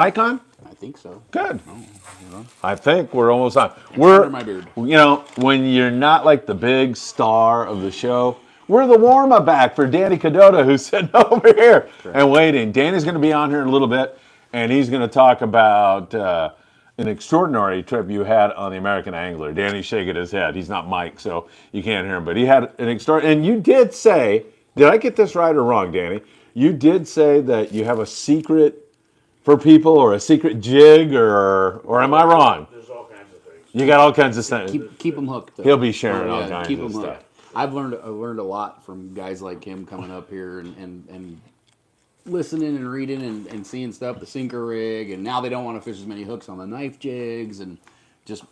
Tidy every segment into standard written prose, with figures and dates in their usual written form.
Icon? I think so. Good. Oh, you know. I think we're almost on. Under my beard. When you're not like the big star of the show, we're the warm-up act for Danny Cadota, who's sitting over here and waiting. Danny's going to be on here in a little bit, and he's going to talk about an extraordinary trip you had on the American Angler. Danny's shaking his head. He's not Mike, so you can't hear him, but he had an extraordinary. And you did say, did I get this right or wrong, Danny? You did say that you have a secret for people, or a secret jig, or am I wrong? There's all kinds of things. You got all kinds of stuff. Keep them hooked. Though. He'll be sharing all kinds of stuff. Hooked. I've learned a lot from guys like him coming up here and listening and reading and seeing stuff, the sinker rig, and now they don't want to fish as many hooks on the knife jigs, and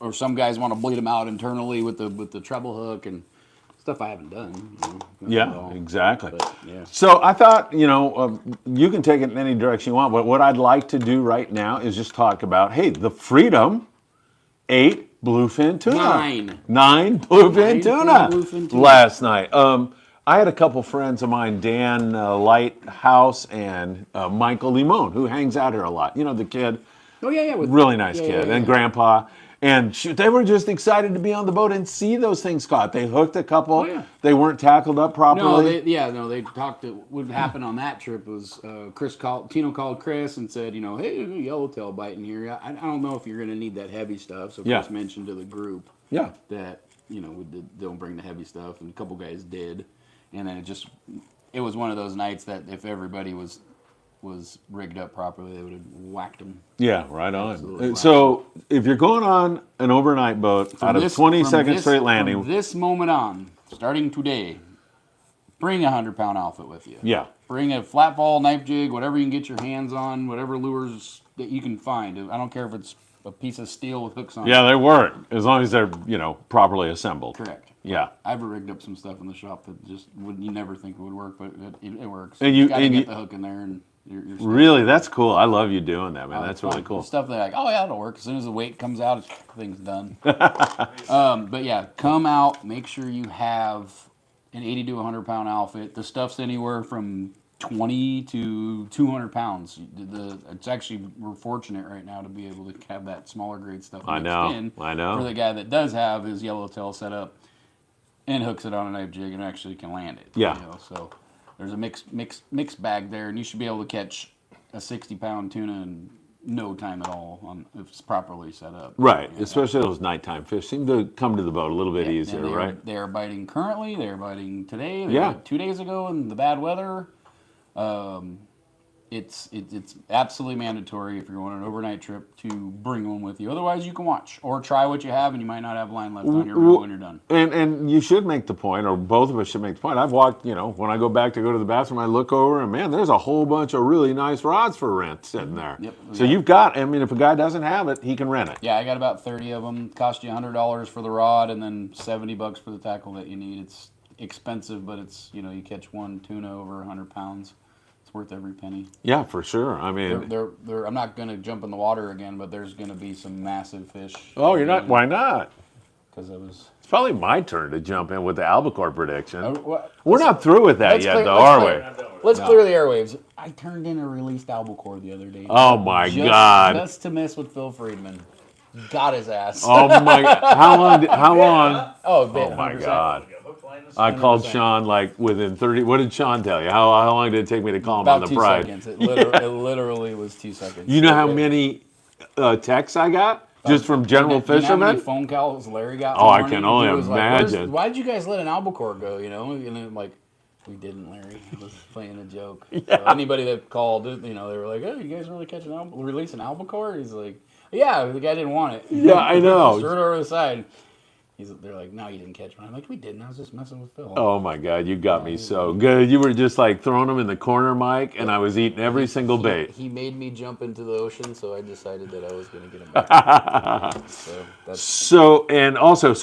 or some guys want to bleed them out internally with the treble hook and stuff I haven't done. Yeah, exactly. But, yeah. So I thought, you can take it in any direction you want, but what I'd like to do right now is just talk about, hey, the Freedom 8 bluefin tuna. 9 bluefin tuna last night. I had a couple friends of mine, Dan Lighthouse and Michael Limon, who hangs out here a lot. You know, the kid. Oh, yeah. Really nice kid. And Grandpa. And shoot, they were just excited to be on the boat and see those things caught. They hooked a couple. Oh, yeah. They weren't tackled up properly. They talked. What happened on that trip was Tino called Chris and said, hey, there's a yellowtail biting here. I don't know if you're going to need that heavy stuff. So Chris mentioned to the group that, we don't bring the heavy stuff. And a couple guys did. And then it was one of those nights that if everybody was rigged up properly, they would have whacked them. Yeah, right on. So if you're going on an overnight boat out of 22nd Straight Landing. From this moment on, starting today, bring a 100-pound outfit with you. Yeah. Bring a flat ball, knife jig, whatever you can get your hands on, whatever lures that you can find. I don't care if it's a piece of steel with hooks on it. Yeah, they work, as long as they're, properly assembled. Correct. Yeah. I've rigged up some stuff in the shop that just you never think it would work, but it works. And you got to get the hook in there and you're really, that's cool. I love you doing that, man. That's really cool. Stuff that it'll work. As soon as the weight comes out, thing's done. But yeah, come out. Make sure you have an 80 to 100-pound outfit. The stuff's anywhere from 20 to 200 pounds. It's actually, we're fortunate right now to be able to have that smaller grade stuff. I know. For the guy that does have his yellowtail set up and hooks it on a knife jig and actually can land it. Yeah. So there's a mixed bag there, and you should be able to catch a 60-pound tuna in no time at all if it's properly set up. Right, especially those nighttime fish seem to come to the boat a little bit easier, right? They are biting currently. They are biting today. They bit 2 days ago in the bad weather. It's absolutely mandatory if you're on an overnight trip to bring one with you. Otherwise, you can watch or try what you have, and you might not have line left on your reel when you're done. And you should make the point, or both of us should make the point. I've walked, when I go back to go to the bathroom, I look over, and man, there's a whole bunch of really nice rods for rent sitting there. Yep. So you've got, if a guy doesn't have it, he can rent it. Yeah, I got about 30 of them. Cost you $100 for the rod, and then $70 for the tackle that you need. It's expensive, but it's you catch one tuna over 100 pounds. It's worth every penny. Yeah, for sure. I mean, they're I'm not going to jump in the water again, but there's going to be some massive fish. Oh, you're not? Why not? Because it's probably my turn to jump in with the albacore prediction. We're not through with that yet, though, are we? Let's clear the airwaves. I turned in a released albacore the other day. Oh my God! Just to mess with Phil Friedman. Got his ass. Oh my! How long? Oh my God! I called Sean within 30. What did Sean tell you? How long did it take me to call him on the Pride? About 2 seconds. It literally was 2 seconds. You know how many texts I got just from general fishermen? You know how many phone calls Larry got? Oh, I can only imagine. Why'd you guys let an albacore go? And I'm like, we didn't, Larry. I was playing a joke. Yeah. So anybody that called, they were like, "Oh, you guys really release an albacore?" He's like, "Yeah, the guy didn't want it." Yeah, I know. Threw it over the side. They're like, "No, you didn't catch one." I'm like, "We didn't. I was just messing with Phil." Oh my God, you got me so good. You were just throwing them in the corner, Mike, and I was eating every single bait. He made me jump into the ocean, so I decided that I was going to get him back. So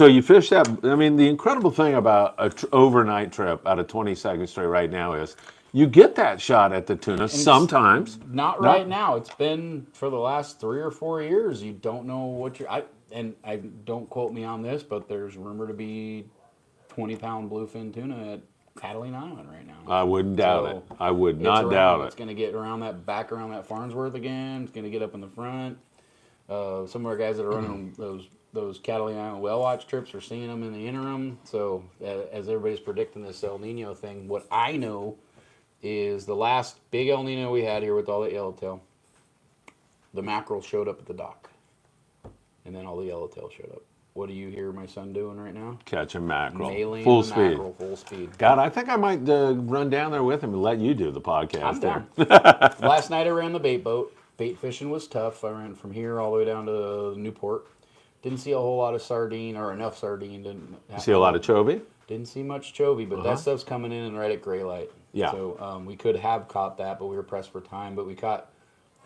you fished that. I mean, the incredible thing about an overnight trip out of 22nd Straight right now is you get that shot at the tuna sometimes. Not right now. It's been for the last 3 or 4 years. You don't know what you're. Don't quote me on this, but there's rumored to be 20-pound bluefin tuna at Catalina Island right now. I wouldn't doubt it. I would not doubt it. It's going to get around that Farnsworth again. It's going to get up in the front. Some of our guys that are running those Catalina Island whale watch trips are seeing them in the interim. So as everybody's predicting this El Nino thing, what I know is the last big El Nino we had here with all the yellowtail, the mackerel showed up at the dock, and then all the yellowtail showed up. What do you hear my son doing right now? Catching mackerel. Nailing full the speed. Mackerel, full speed. God, I think I might run down there with him and let you do the podcast. I'm down. Last night I ran the bait boat. Bait fishing was tough. I ran from here all the way down to Newport. Didn't see a whole lot of sardine, or enough sardine. Didn't see a lot of chovy? Didn't see much chovy, but that stuff's coming in right at gray light. Yeah. So we could have caught that, but we were pressed for time. But we caught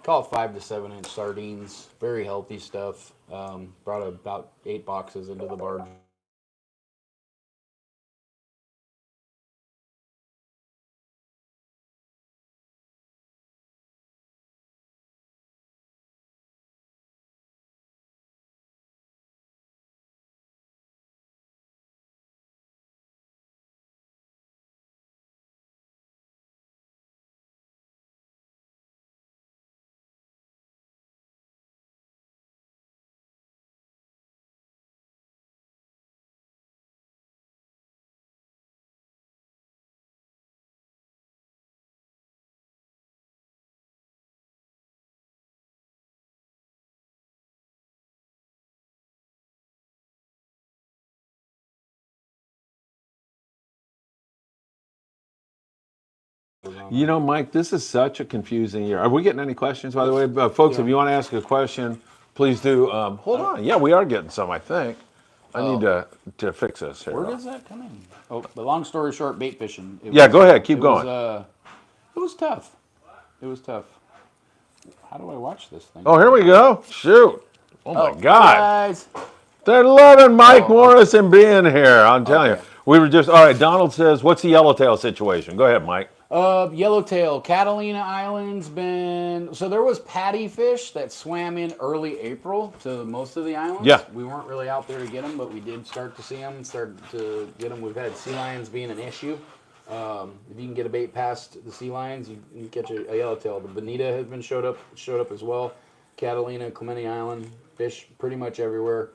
5 to 7 inch sardines, very healthy stuff. Brought about 8 boxes into the barge. You know, Mike, this is such a confusing year. Are we getting any questions, by the way? Folks, if you want to ask a question, please do. Hold on. Yeah, we are getting some, I think. I need to fix this here. Where does that come in? Oh, but long story short, bait fishing. Go ahead. Keep going. It was tough. It was tough. How do I watch this thing? Oh, here we go. Shoot. Oh, my God. Guys. They're loving Mike Morrison being here. I'm telling you. We were just, all right, Donald says, what's the yellowtail situation? Go ahead, Mike. Yellowtail, Catalina Island's been, so there was patty fish that swam in early April to most of the islands. Yeah. We weren't really out there to get them, but we did start to see them, started to get them. We've had sea lions being an issue. If you can get a bait past the sea lions, you can catch a yellowtail. The bonita has been showed up as well. Catalina, Clemente Island, fish pretty much everywhere.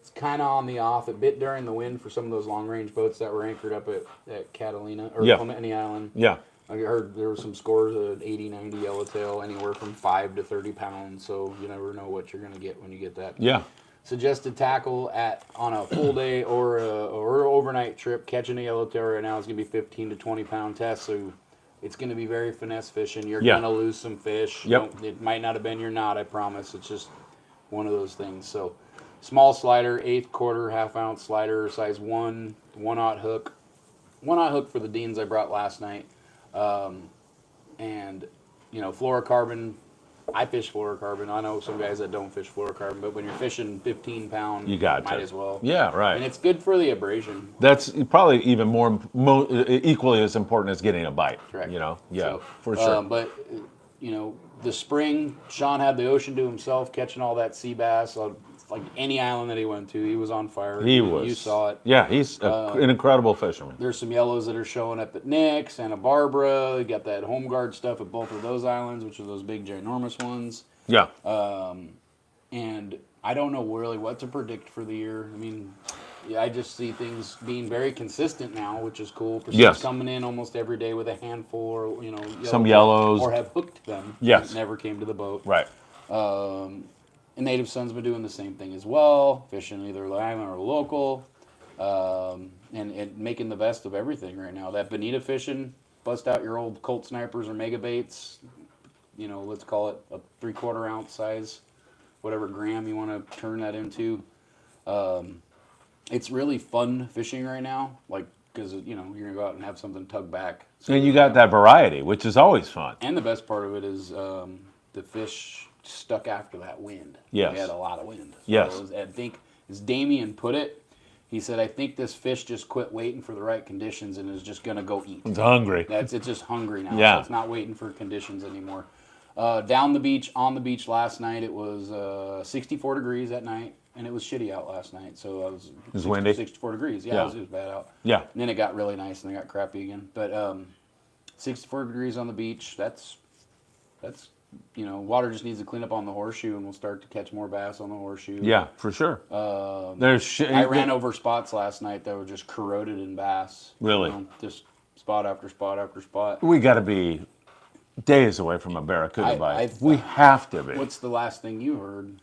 It's kind of on the off. It bit during the wind for some of those long-range boats that were anchored up at Catalina or Clemente Island. Yeah. I heard there were some scores of 80, 90 yellowtail, anywhere from 5 to 30 pounds. So you never know what you're going to get when you get that. Yeah. Suggested tackle on a full day or overnight trip, catching a yellowtail right now is going to be 15 to 20 pound test. So it's going to be very finesse fishing. You're going to lose some fish. Yep. It might not have been your knot, I promise. It's just one of those things. So small slider, 1/8 quarter, half-ounce slider, size 1, 1/0 hook. 1/0 hook for the Deans I brought last night. And, you know, fluorocarbon, I fish fluorocarbon. I know some guys that don't fish fluorocarbon, but when you're fishing 15 pound, you might as well. Yeah, right. And it's good for the abrasion. That's probably even equally as important as getting a bite. Correct. You know, yeah, for sure. But, you know, the spring, Sean had the ocean to himself, catching all that sea bass. Like any island that he went to, he was on fire. He was. You saw it. Yeah, he's an incredible fisherman. There's some yellows that are showing up at Nick, Santa Barbara. You got that home guard stuff at both of those islands, which are those big, ginormous ones. Yeah. And I don't know really what to predict for the year. I mean, I just see things being very consistent now, which is cool. Pursuit's coming in almost every day with a handful or, you know, some yellows. Or have hooked them. Yes. That never came to the boat. Right. And Native Son's been doing the same thing as well, fishing either the island or local, and making the best of everything right now. That bonita fishing, bust out your old Colt snipers or mega baits, you know, let's call it a 3/4 ounce size, whatever gram you want to turn that into. It's really fun fishing right now, like, because, you know, you're going to go out and have something tug back. So, and you got that variety, which is always fun. And the best part of it is the fish stuck after that wind. Yes. We had a lot of wind. So yes. I think, as Damien put it, he said, I think this fish just quit waiting for the right conditions and is just going to go eat. It's hungry. It's just hungry now. Yeah. So it's not waiting for conditions anymore. Down the beach, on the beach last night, it was 64 degrees at night, and it was shitty out last night. So I was it was windy. 64 degrees. Yeah, it was bad out. Yeah. And then it got really nice, and it got crappy again. But 64 degrees on the beach, that's water just needs to clean up on the horseshoe, and we'll start to catch more bass on the horseshoe. Yeah, for sure. I ran over spots last night that were just corroded in bass. Really? Just spot after spot after spot. We got to be days away from a barracuda bite. We have to be. What's the last thing you heard?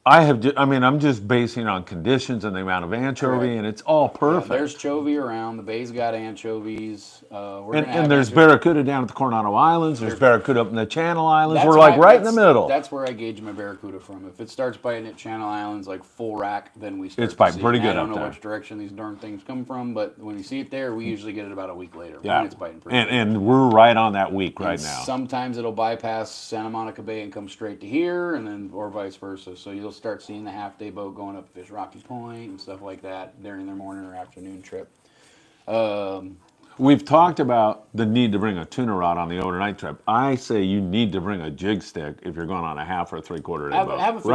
I'm just basing on conditions and the amount of anchovy, and it's all perfect. Yeah, there's chovy around. The bay's got anchovies. And there's barracuda down at the Coronado Islands. There's barracuda up in the Channel Islands. We're like right in the middle. That's where I gauge my barracuda from. If it starts biting at Channel Islands like full rack, then we start. It's biting pretty good. I don't know which direction these darn things come from, but when you see it there, we usually get it about a week later. Yeah, it's biting pretty good. And we're right on that week right now. Sometimes it'll bypass Santa Monica Bay and come straight to here, and then or vice versa. So you'll start seeing the half-day boat going up to fish Rocky Point and stuff like that during their morning or afternoon trip. We've talked about the need to bring a tuna rod on the overnight trip. I say you need to bring a jig stick if you're going on a half or a three-quarter day boat. Have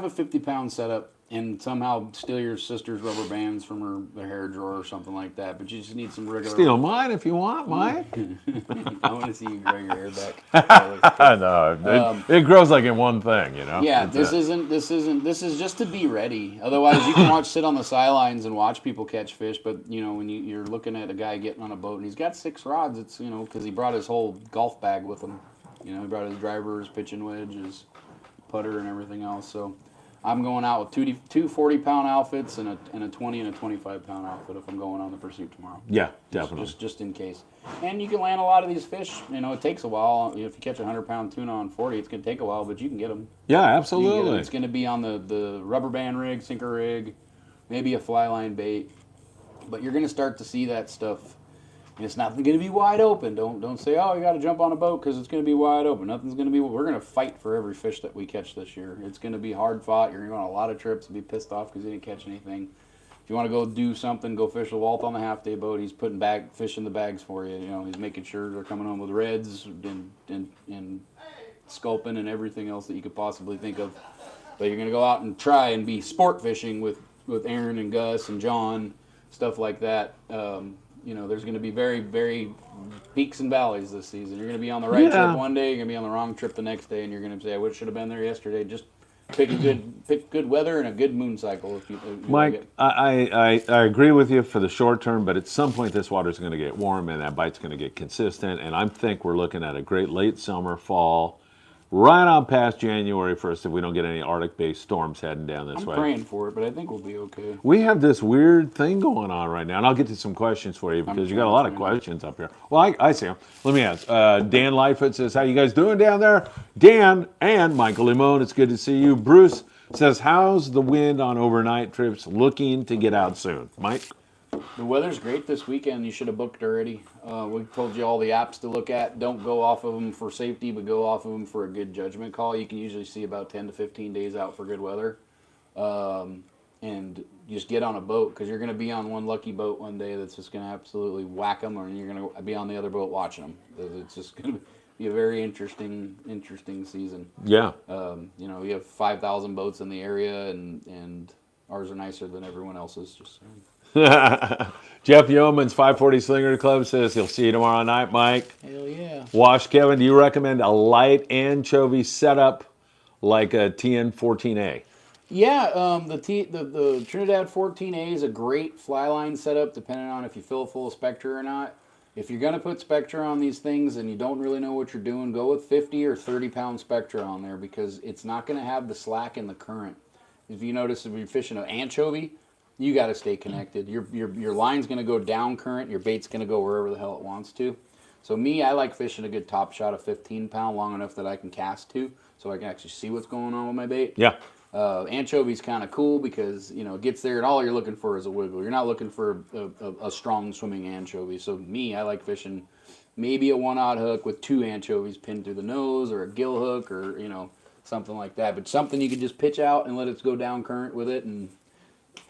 a 50-pound setup and somehow steal your sister's rubber bands from her hair drawer or something like that. But you just need some regular. Steal mine if you want, Mike. I want to see you grow your hair back. No, it grows like in one thing, Yeah, this is just to be ready. Otherwise, you can sit on the sidelines and watch people catch fish. But when you're looking at a guy getting on a boat and he's got 6 rods, it's because he brought his whole golf bag with him. He brought his driver, his pitching wedge, his putter, and everything else. So. I'm going out with two 40-pound outfits and a 20 and a 25-pound outfit if I'm going on the pursuit tomorrow. Yeah, definitely. Just in case. And you can land a lot of these fish. It takes a while. If you catch a 100-pound tuna on 40, it's going to take a while, but you can get them. Yeah, absolutely. It's going to be on the rubber band rig, sinker rig, maybe a fly line bait. But you're going to start to see that stuff. It's not going to be wide open. Don't say, oh, you got to jump on a boat because it's going to be wide open. Nothing's going to be. We're going to fight for every fish that we catch this year. It's going to be hard fought. You're going to go on a lot of trips and be pissed off because you didn't catch anything. If you want to go do something, go fish with Walt on the half-day boat. He's putting fish in the bags for you. He's making sure they're coming home with reds and sculpin and everything else that you could possibly think of. But you're going to go out and try and be sport fishing with Aaron and Gus and John, stuff like that. There's going to be very, very peaks and valleys this season. You're going to be on the right trip one day, you're going to be on the wrong trip the next day, and you're going to say, I should have been there yesterday. Just pick good weather and a good moon cycle. If you Mike, I agree with you for the short term, but at some point this water's going to get warm and that bite's going to get consistent, and I think we're looking at a great late summer, fall, right on past January 1st if we don't get any Arctic-based storms heading down this way. I'm praying for it, but I think we'll be okay. We have this weird thing going on right now, and I'll get to some questions for you because you got a lot of questions up here. Well, I see them. Let me ask. Dan Lightfoot says, how you guys doing down there? Dan and Michael Limon, it's good to see you. Bruce says, how's the wind on overnight trips looking to get out soon? Mike? The weather's great this weekend. You should have booked already. We told you all the apps to look at. Don't go off of them for safety, but go off of them for a good judgment call. You can usually see about 10 to 15 days out for good weather. And just get on a boat because you're going to be on one lucky boat one day that's just going to absolutely whack them, or you're going to be on the other boat watching them. It's just going to be a very interesting season. Yeah. You have 5,000 boats in the area, and ours are nicer than everyone else's. Just saying. Jeff Yeoman's 540 Slinger Club says he'll see you tomorrow night, Mike. Hell yeah. Wash Kevin, do you recommend a light anchovy setup like a TN14A? Yeah, the Trinidad 14A is a great fly line setup depending on if you fill it full of Spectra or not. If you're going to put Spectra on these things and you don't really know what you're doing, go with 50 or 30-pound Spectra on there because it's not going to have the slack in the current. If you notice, if you're fishing an anchovy, you got to stay connected. Your line's going to go down current. Your bait's going to go wherever the hell it wants to. So I like fishing a good top shot of 15-pound long enough that I can cast to, so I can actually see what's going on with my bait. Yeah. Anchovy's kind of cool because it gets there and all you're looking for is a wiggle. You're not looking for a strong swimming anchovy. So I like fishing maybe a 1/0 hook with 2 anchovies pinned through the nose, or a gill hook, or something like that. But something you can just pitch out and let it go down current with it, and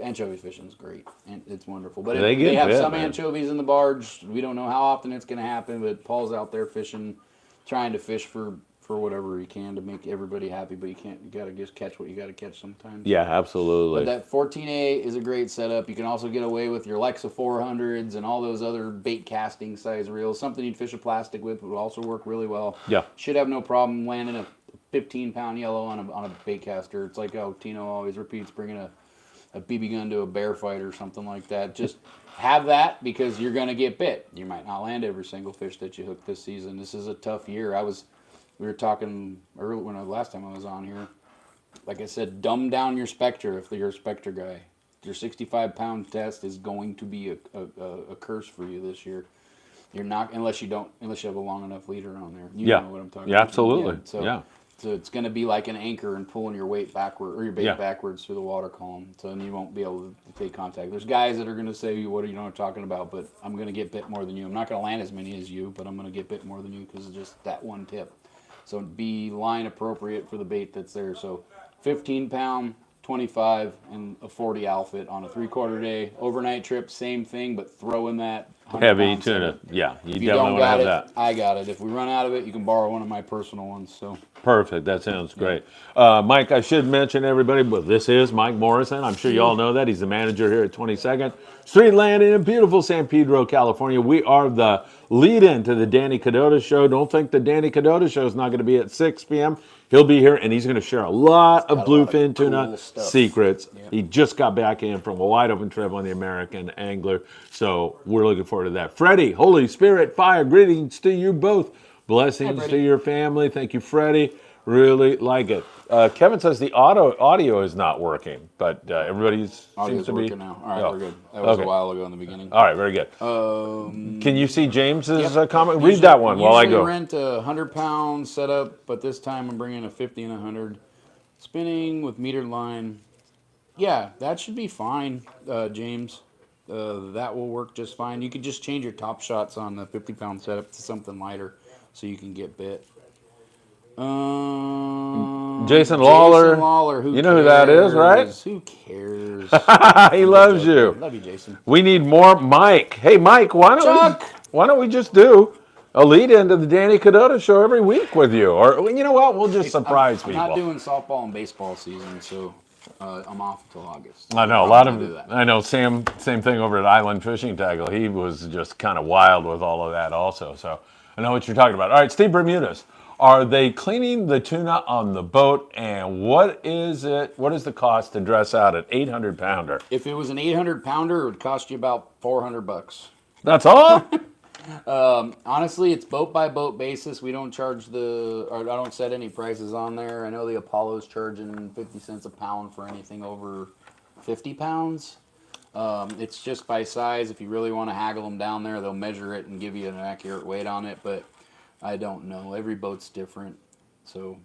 anchovy fishing is great, and it's wonderful. But they have some anchovies in the barge. We don't know how often it's going to happen, but Paul's out there fishing, trying to fish for for whatever you can to make everybody happy, but you got to just catch what you got to catch sometimes. Yeah, absolutely. But that 14A is a great setup. You can also get away with your Lexa 400s and all those other bait casting size reels. Something you'd fish a plastic with would also work really well. Yeah. Should have no problem landing a 15-pound yellow on a bait caster. It's like how Tino always repeats, bringing a BB gun to a bear fight or something like that. Just have that because you're going to get bit. You might not land every single fish that you hook this season. This is a tough year. We were talking earlier last time I was on here. Like I said, dumb down your Spectre if you're a Spectre guy. Your 65-pound test is going to be a curse for you this year. You're not unless you have a long enough leader on there. You know what I'm talking about. Yeah, absolutely. So it's going to be like an anchor and pulling your weight backward or your bait backwards through the water column. So then you won't be able to take contact. There's guys that are going to say, "What are you talking about?" But I'm going to get bit more than you. I'm not going to land as many as you, but I'm going to get bit more than you because of just that one tip. So be line appropriate for the bait that's there. So 15-pound, 25, and a 40 outfit on a 3/4 day overnight trip. Same thing, but throw in that heavy tuna. Yeah, you definitely want to have that. I got it. If we run out of it, you can borrow one of my personal ones. So perfect. That sounds great. Mike, I should mention everybody, but this is Mike Morrison. I'm sure you all know that. He's the manager here at 22nd Street Landing in beautiful San Pedro, California. We are the lead-in to the Danny Cadota Show. Don't think the Danny Cadota Show is not going to be at 6 p.m. He'll be here, and he's going to share a lot of bluefin tuna secrets. Yep. He just got back in from a wide-open trip on the American Angler, so we're looking forward to that. Freddie, Holy Spirit, fire, greetings to you both. Blessings to your family. Thank you, Freddie. Really like it. Kevin says the audio is not working, but everybody seems to be working now. All right, we're good. That was a while ago in the beginning. All right, very good. Can you see James's comment? Read that one while I go. Usually rent a 100-pound setup, but this time I'm bringing a 50 and 100. Spinning with metered line. Yeah, that should be fine, James. That will work just fine. You could just change your top shots on the 50-pound setup to something lighter so you can get bit. Jason Lawler. Who you know who that is, right? Who cares? He loves you. Love you, Jason. We need more Mike. Hey, Mike, why don't we just do a lead into the Danny Cadota Show every week with you? Or you know what? We'll just surprise people. I'm not doing softball and baseball season, so I'm off until August. I know I know Sam. Same thing over at Island Fishing Tackle. He was just kind of wild with all of that, also. So I know what you're talking about. All right, Steve Bermudez. Are they cleaning the tuna on the boat, and what is the cost to dress out an 800-pounder? If it was an 800-pounder, it would cost you about $400. That's all? Honestly, it's boat by boat basis. We don't charge I don't set any prices on there. I know the Apollo's charging 50 cents a pound for anything over 50 pounds. It's just by size. If you really want to haggle them down there, they'll measure it and give you an accurate weight on it, but I don't know. Every boat's different. So,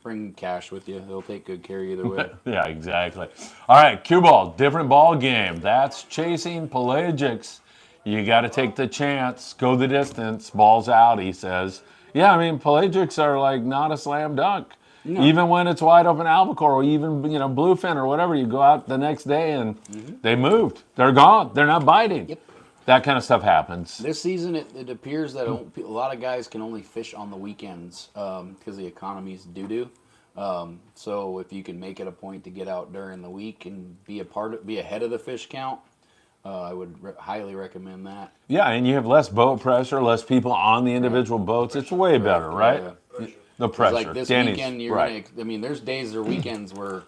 bring cash with you. They'll take good care either way. Yeah, exactly. All right, cue ball, different ball game. That's chasing pelagics. You got to take the chance, go the distance, balls out, he says. Yeah, I mean, pelagics are like not a slam dunk. No. Even when it's wide open albacore or even, bluefin or whatever, you go out the next day and they moved. They're gone. They're not biting. Yep. That kind of stuff happens. This season, it appears that a lot of guys can only fish on the weekends because the economy's doo-doo. So if you can make it a point to get out during the week and be ahead of the fish count, I would highly recommend that. Yeah, and you have less boat pressure, less people on the individual boats. It's way better, right? The pressure. Like this weekend, there's days or weekends where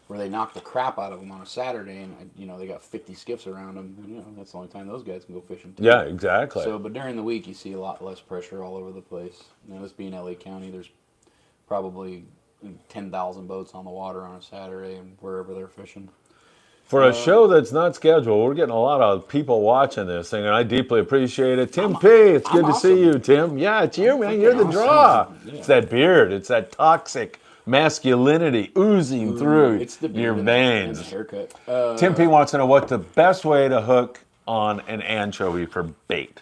they knock the crap out of them on a Saturday, and they got 50 skiffs around them. And, that's the only time those guys can go fishing too. Yeah, exactly. So, but during the week, you see a lot less pressure all over the place. This being LA County, there's probably 10,000 boats on the water on a Saturday, and wherever they're fishing. For a show that's not scheduled, we're getting a lot of people watching this thing, and I deeply appreciate it. Tim P., it's good to see you, Tim. Yeah, it's you, man. You're the draw. Yeah. It's that beard. It's that toxic masculinity oozing through your veins. Haircut. Tim P. wants to know what's the best way to hook on an anchovy for bait.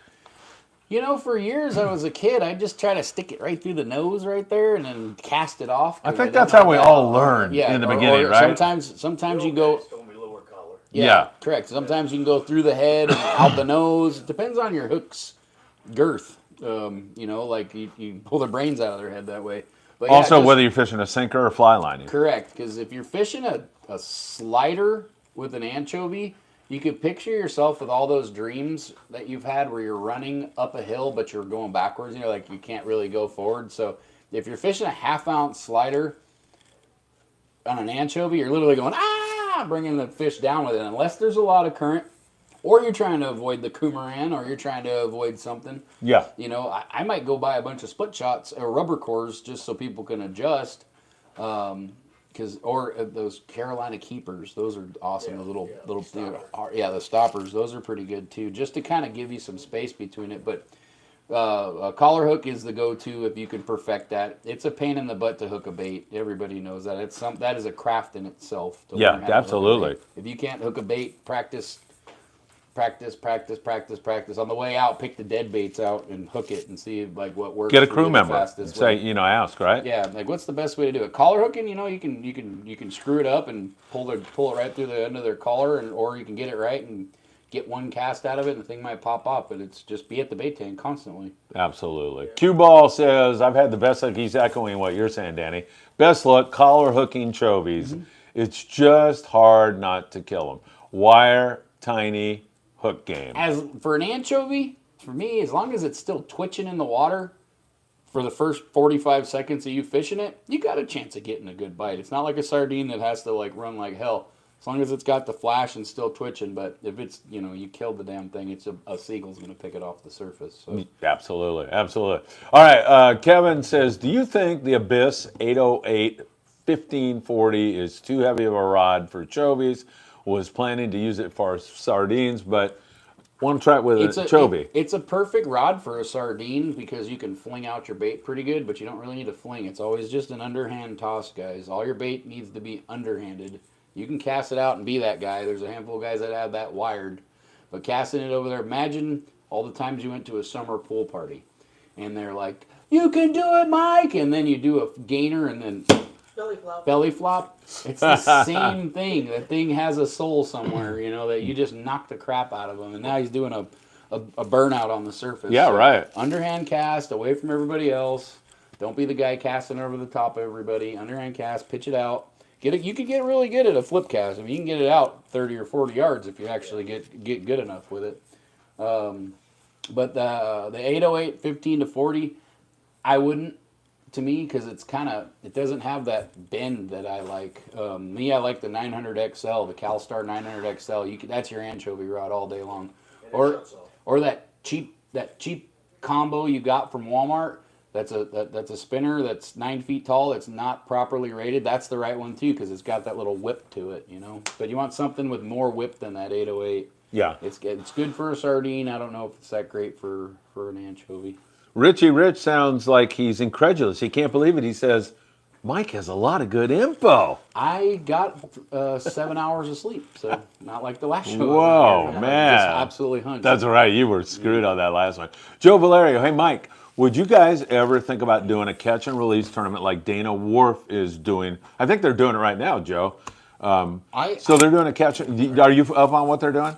For years I was a kid, I'd just try to stick it right through the nose right there and then cast it off. I think that's how we all learned in the beginning, right? Sometimes you go... Yeah, correct. Sometimes you can go through the head and out the nose. It depends on your hook's girth. Like you pull the brains out of their head that way. But also, whether you're fishing a sinker or fly lining. Correct, because if you're fishing a slider with an anchovy, you could picture yourself with all those dreams that you've had where you're running up a hill, but you're going backwards. Like you can't really go forward. So if you're fishing a half-ounce slider on an anchovy, you're literally going, bringing the fish down with it. Unless there's a lot of current, or you're trying to avoid the Coumaran, or you're trying to avoid something. Yeah. I might go buy a bunch of split shots or rubber cores just so people can adjust. Those Carolina keepers, those are awesome. The stoppers, those are pretty good too, just to kind of give you some space between it. But a collar hook is the go-to if you can perfect that. It's a pain in the butt to hook a bait. Everybody knows that. That is a craft in itself. Yeah, absolutely. If you can't hook a bait, practice. On the way out, pick the dead baits out and hook it and see what works. Get a crew member. Say, ask, right? Yeah, what's the best way to do it? Collar hooking, you can screw it up and pull it right through the end of their collar, or you can get it right and get one cast out of it and the thing might pop off. But it's just be at the bait tank constantly. Absolutely. Cue Ball says, I've had the best luck. He's echoing what you're saying, Danny. Best luck, collar hooking chovies. Mm-hmm. It's just hard not to kill them. Wire, tiny, hook game. As for an anchovy, for me, as long as it's still twitching in the water for the first 45 seconds of you fishing it, you got a chance of getting a good bite. It's not like a sardine that has to run like hell. As long as it's got the flash and still twitching, but if it's, you killed the damn thing, it's a seagull's going to pick it off the surface. So. Absolutely. All right, Kevin says, do you think the Abyss 808 1540 is too heavy of a rod for chovies? Was planning to use it for sardines, but want to try it with a chovy. It's a perfect rod for a sardine because you can fling out your bait pretty good, but you don't really need to fling. It's always just an underhand toss, guys. All your bait needs to be underhanded. You can cast it out and be that guy. There's a handful of guys that have that wired. But casting it over there, imagine all the times you went to a summer pool party, and they're like, you can do it, Mike! And then you do a gainer, and then... Belly flop. It's the same thing. That thing has a soul somewhere, that you just knock the crap out of him. And now he's doing a burnout on the surface. Yeah, so right. Underhand cast, away from everybody else. Don't be the guy casting over the top of everybody. Underhand cast, pitch it out. You could get really good at a flip cast. You can get it out 30 or 40 yards if you actually get good enough with it. But the 808 15 to 40, I wouldn't. To me, because it doesn't have that bend that I like. I like the 900 XL, the CalStar 900 XL. That's your anchovy rod all day long, or that cheap combo you got from Walmart. That's a spinner that's 9 feet tall. That's not properly rated. That's the right one too, because it's got that little whip to it, But you want something with more whip than that 808. Yeah, it's good for a sardine. I don't know if it's that great for an anchovy. Richie Rich sounds like he's incredulous. He can't believe it. He says, Mike has a lot of good info. I got 7 hours of sleep, so not like the last show. Whoa, man. Just absolutely hunched. That's right. You were screwed on that last one. Joe Valerio, hey, Mike, would you guys ever think about doing a catch and release tournament like Dana Wharf is doing? I think they're doing it right now, Joe. So they're doing a catch. Are you up on what they're doing?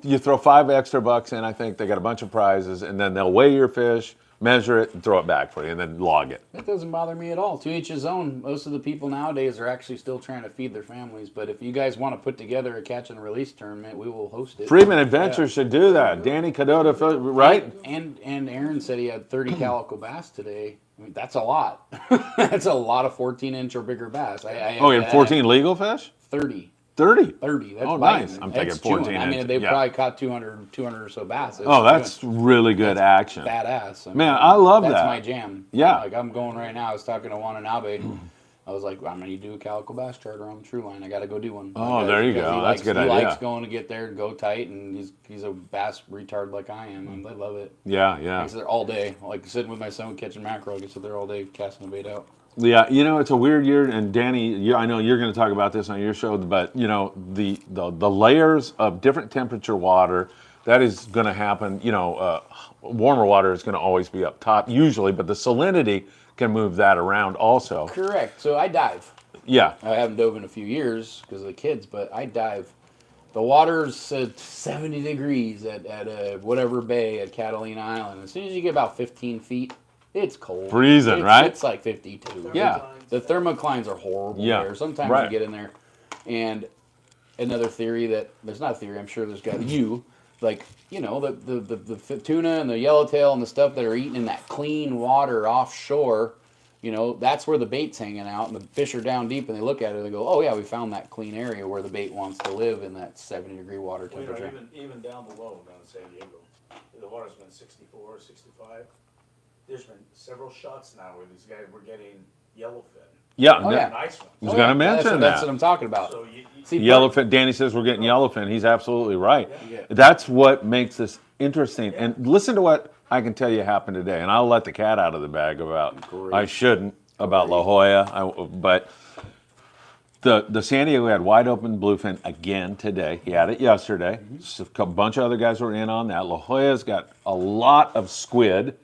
You throw $5 extra in. I think they got a bunch of prizes, and then they'll weigh your fish, measure it, and throw it back for you, and then log it. That doesn't bother me at all. To each his own. Most of the people nowadays are actually still trying to feed their families. But if you guys want to put together a catch and release tournament, we will host it. Freeman Adventures should do that. Danny Cadota, right? And Aaron said he had 30 calico bass today. I mean, that's a lot. That's a lot of 14-inch or bigger bass. You had 14 legal fish? 30. 30? 30. That's nice. I'm thinking 14 inch. They probably caught 200 or so bass. That's really good action. Badass. Man, I love that. That's my jam. Yeah. I'm going right now. I was talking to Watanabe. I was like, I'm going to do a calico bass charter on the True Line. I got to go do one. There you go. That's a good idea. He likes going to get there and go tight, and he's a bass retard like I am, and I love it. Yeah. I sit there all day, like sitting with my son catching mackerel. I can sit there all day casting the bait out. Yeah, it's a weird year, and Danny, I know you're going to talk about this on your show, but the layers of different temperature water, that is going to happen. Warmer water is going to always be up top usually, but the salinity can move that around also. Correct. So I dive. Yeah. I haven't dove in a few years because of the kids, but I dive. The water's at 70 degrees at whatever bay at Catalina Island. As soon as you get about 15 feet It's cold. Freezing, right? It's like 52. Yeah. The thermoclines are horrible there. Sometimes you get in there. And another theory there's not a theory, I'm sure there's got like, the tuna and the yellowtail and the stuff that are eating in that clean water offshore, that's where the bait's hanging out, and the fish are down deep, and they look at it and they go, oh yeah, we found that clean area where the bait wants to live in that 70-degree water temperature. Even down below, down in San Diego, the water's been 64, 65. There's been several shots now where these guys were getting yellowfin. Yeah, Nice ones. I was going to mention that. That's what I'm talking about. So Yellowfin. Danny says we're getting yellowfin. He's absolutely right. Yeah. That's what makes this interesting. Yeah. And listen to what I can tell you happened today. And I'll let the cat out of the bag about. I shouldn't about La Jolla, but the San Diego had wide open bluefin again today. He had it yesterday. A bunch of other guys were in on that. La Jolla's got a lot of squid.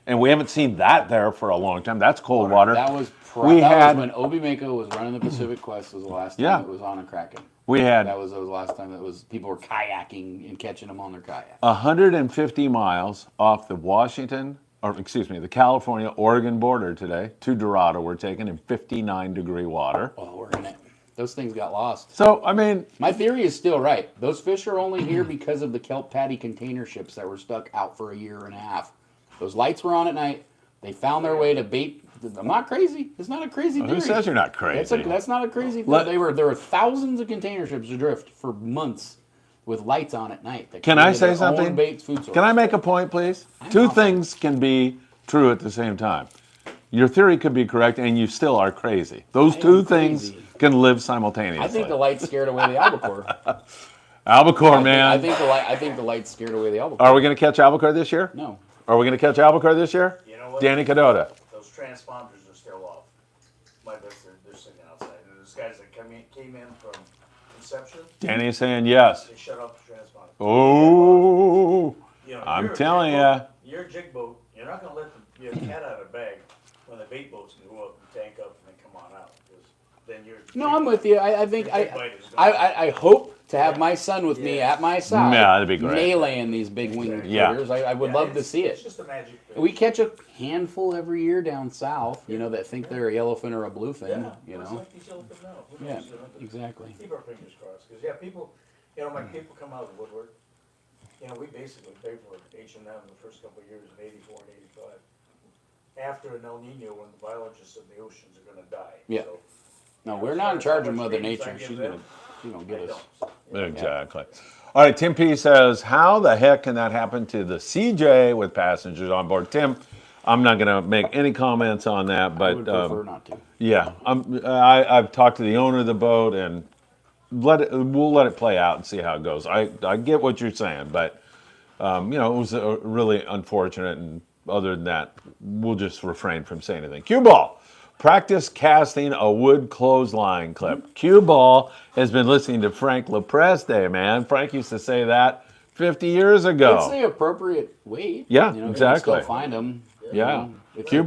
And we haven't seen that there for a long time. That's cold water. That was when Obi Mako was running the Pacific Quest. Was the last time it was on a Kraken. That was the last time people were kayaking and catching them on their kayak. 150 miles off the the California-Oregon border today to Dorado. We're taking in 59-degree water. Oh, we're in it. Those things got lost. So, I mean, my theory is still right. Those fish are only here because of the kelp patty container ships that were stuck out for a year and a half. Those lights were on at night. They found their way to bait. I'm not crazy. It's not a crazy theory. Who says you're not crazy? That's not a crazy theory. There were thousands of container ships adrift for months with lights on at night. Can I say something? Can I make a point, please? Two things can be true at the same time. Your theory could be correct, and you still are crazy. Those two things can live simultaneously. I think the light scared away the albacore. Albacore, man. I think the light scared away the albacore. Are we going to catch albacore this year? No. Are we going to catch albacore this year? You know what? Danny Cadota. Those transponders are still off. My best, they're sitting outside. And those guys that came in from Conception. Danny is saying yes. They shut off the transponder. Oh, I'm telling you. You're a jig boat. You're not going to let your cat out of the bag when the bait boats can go up and tank up and then come on out. Then no, I'm with you. I think I hope to have my son with me at my side. Yeah, that'd be great. Meleeing these big winged critters. I would love to see it. It's just a magic fish. We catch a handful every year down south, that think they're a yellowfin or a bluefin, It's like these yellowfin now. Yeah, exactly. Keep our fingers crossed. Because, people, when people come out of the woodwork, we basically paid for H&M the first couple of years in 84 and 85. After an El Nino, when the biologists of the oceans are going to die. Yeah. So, no, we're not in charge of Mother Nature. She's gonna get us. Exactly. All right, Tim P says, how the heck can that happen to the CJ with passengers on board? Tim, I'm not going to make any comments on that, but I would prefer not to. Yeah, I've talked to the owner of the boat, and we'll let it play out and see how it goes. I get what you're saying, but it was really unfortunate, and other than that, we'll just refrain from saying anything. Cue ball. Practice casting a wood clothesline clip. Cue ball has been listening to Frank Lopreste, man. Frank used to say that 50 years ago. It's the appropriate weight. Yeah, exactly. You can still find them. Yeah. Cue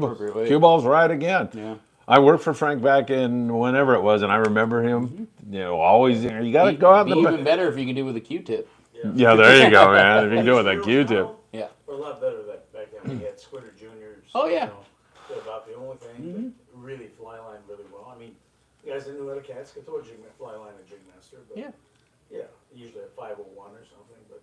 ball's right again. Yeah. I worked for Frank back in whenever it was, and I remember him, always, you got to go out in the... even better if you can do it with a Q-tip. Yeah, there you go, man. If you can do it with a Q-tip. Yeah. We're a lot better back then. We had Squitter Juniors. Oh, yeah. About the only thing that really fly line really well. I mean, guys that knew how to cast could throw a fly line and jig master, but usually a 501 or something. But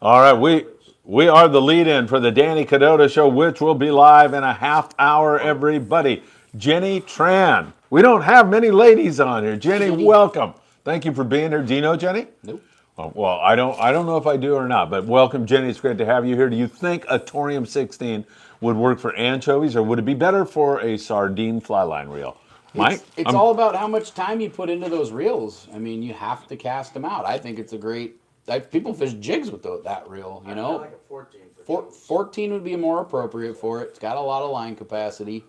all right, we are the lead-in for the Danny Cadota Show, which will be live in a half hour. Everybody, Jenny Tran. We don't have many ladies on here. Jenny, welcome. Thank you for being here. Do you know Jenny? Nope. Well, I don't know if I do or not, but welcome, Jenny. It's great to have you here. Do you think a Torium 16 would work for anchovies, or would it be better for a sardine fly line reel? Mike? It's all about how much time you put into those reels. I mean, you have to cast them out. I think it's a great... people fish jigs with that reel, I like a 14. 14 would be more appropriate for it. It's got a lot of line capacity.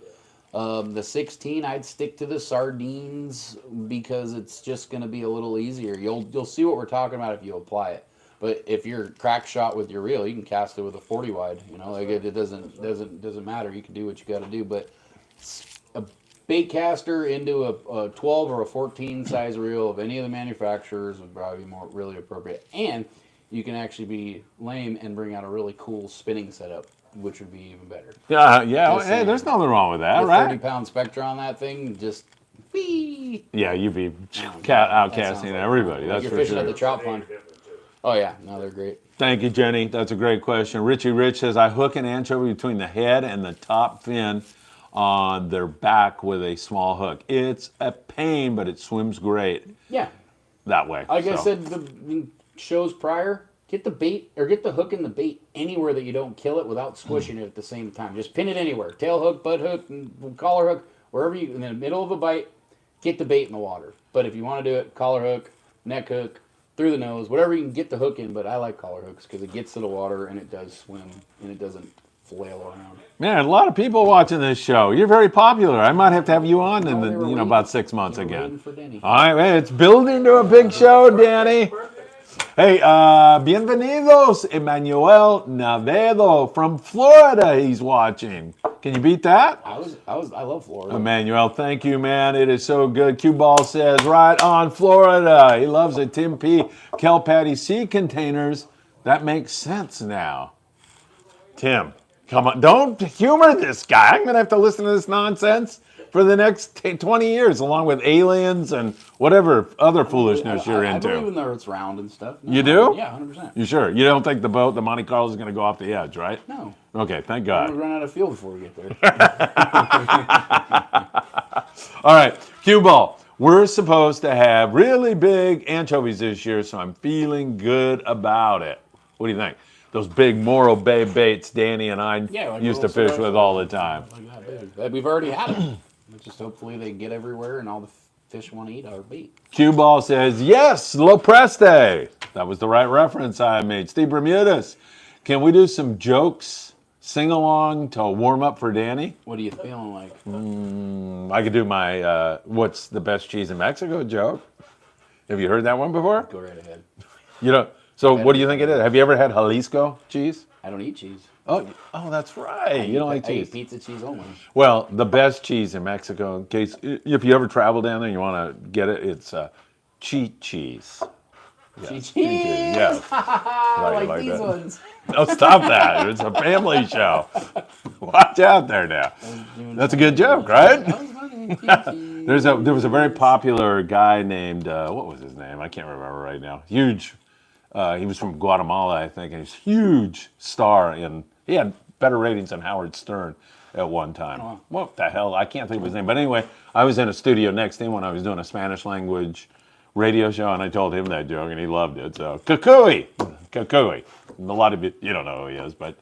The 16, I'd stick to the sardines because it's just going to be a little easier. You'll see what we're talking about if you apply it. But if you're crack shot with your reel, you can cast it with a 40 wide. It doesn't matter. You can do what you got to do. But a bait caster into a 12 or a 14 size reel of any of the manufacturers would probably be more really appropriate. And you can actually be lame and bring out a really cool spinning setup. which would be even better. Yeah. Just Hey, saying. there's nothing wrong with that, The right? 30-pound Spectra on that thing, just whee. Yeah, you'd be That outcasting sounds like everybody. fun. That's You're for fishing at sure. the trout pond. Oh yeah, no, they're great. Thank you, Jenny. That's a great question. Richie Rich says, I hook an anchovy between the head and the top fin on their back with a small hook. It's a pain, but it swims great Yeah. that way. Like I said the shows prior, get the bait or get the hook in the bait anywhere that you don't kill it without squishing it at the same time. Just pin it anywhere. Tail hook, butt hook, collar hook, wherever you in the middle of a bite, get the bait in the water. But if you want to do it, collar hook, neck hook, through the nose, whatever you can get the hook in, but I like collar hooks because it gets to the water and it does swim and it doesn't flail around. Man, a lot of people watching this show. You're very popular. I might have to have you on in about 6 months again. All right, man, it's building to a big show, Danny. Hey, bienvenidos, Emmanuel Navedo from Florida. He's watching. Can you beat that? I love Florida. Emmanuel, thank you, man. It is so good. Q Ball says, right on Florida. He loves it. Tim P. Kel Patty Sea Containers. That makes sense now. Tim, come on. Don't humor this guy. I'm going to have to listen to this nonsense for the next 20 years, along with aliens and whatever other foolishness you're into. I believe in the Earth's round and stuff. No, You do? Yeah, 100%. You sure? You don't think the boat, the Monte Carlo, is going to go off the edge, right? No. Okay, thank We'll God. run out of fuel before we get there. All right, Q Ball. We're supposed to have really big anchovies this year, so I'm feeling good about it. What do you think? Those big Morro Bay baits Danny and I used to fish with all the time. We've already had them. Just hopefully they get everywhere and all the fish want to eat our bait. Q Ball says, yes, Lo Preste. That was the right reference I made. Steve Bermudez, can we do some jokes, sing along to warm up for Danny? What are you feeling like? I could do my what's the best cheese in Mexico joke. Have you heard that one before? Go right ahead. You know, so what do you think it is? Have you ever had Jalisco cheese? I don't eat cheese. Oh, that's right. You don't like cheese. I eat pizza cheese only. Well, the best cheese in Mexico, in case if you ever travel down there and you want to get it, it's cheat cheese. Cheese. Yes. I like these ones. No, stop that. It's a family show. Watch out there now. That's a good joke, right? There was a very popular guy named, what was his name? I can't remember right now. Huge. He was from Guatemala, I think, and he's a huge star he had better ratings than Howard Stern at one time. Oh. What the hell? I can't think of his name. But anyway, I was in a studio next to him when I was doing a Spanish language radio show, and I told him that joke, and he loved it. So, Cucuy. A lot of you don't know who he is, but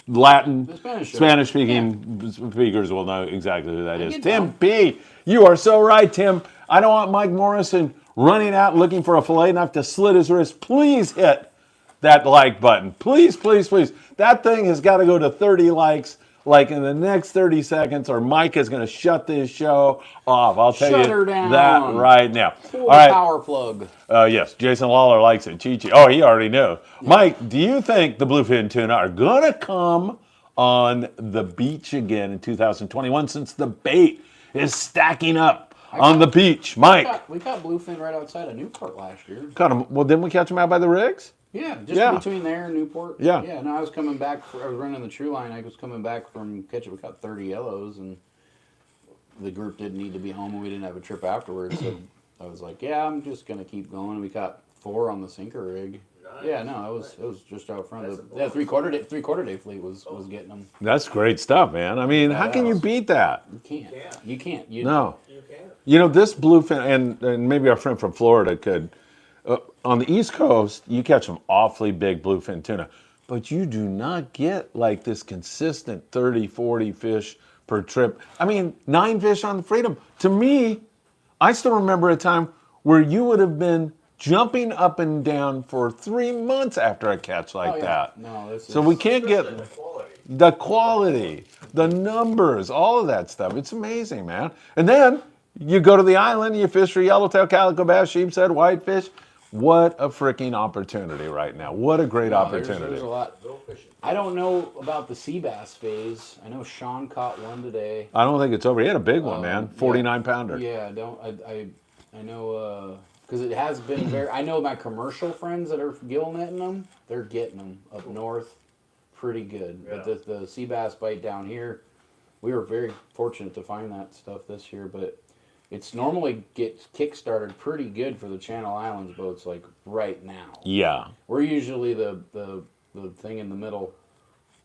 Latin, Spanish-speaking speakers will know exactly who that is. Tim P., you are so right, Tim. I don't want Mike Morrison running out looking for a fillet knife to slit his wrist. Please hit that like button. Please, please, please. That thing has got to go to 30 likes like in the next 30 seconds or Mike is going to shut this show off. I'll tell you that right now. All right. Power plug. Yes, Jason Lawler likes it. Chi-Chi. Oh, he already knew. Yeah. Mike, do you think the bluefin tuna are going to come on the beach again in 2021 since the bait is stacking up on the beach? Mike. We caught bluefin right outside of Newport last year. Caught them. Well, didn't we catch them out by the rigs? Yeah, just between there and Newport. Yeah. Yeah, no, I was coming back. I was running the true line. I was coming back from catching. We caught 30 yellows, and the group didn't need to be home, and we didn't have a trip afterwards. So I was like, yeah, I'm just going to keep going. We caught 4 on the sinker rig. Nice. Yeah, no, it was just out front. The three-quarter day fleet was getting them. That's great stuff, man. I mean, how can you beat that? You can't. You can't. No. You can't. You know, this bluefin, and maybe our friend from Florida could, on the East Coast, you catch some awfully big bluefin tuna, but you do not get like this consistent 30, 40 fish per trip. I mean, 9 fish on the Freedom. To me, I still remember a time where you would have been jumping up and down for 3 months after a catch like that. No, so we can't get the quality, the numbers, all of that stuff. It's amazing, man. And then you go to the island, you fish for yellowtail, calico bass, sheepshead, whitefish. What a freaking opportunity right now. What a great opportunity. There's a lot. I don't know about the sea bass phase. I know Sean caught one today. I don't think it's over. He had a big one, man. 49-pounder. Yeah, I know, because it has been very, I know my commercial friends that are gill netting them, they're getting them up north pretty good. Yeah. But the sea bass bite down here, we were very fortunate to find that stuff this year. But it's normally gets kick-started pretty good for the Channel Islands boats, like right now. Yeah. We're usually the thing in the middle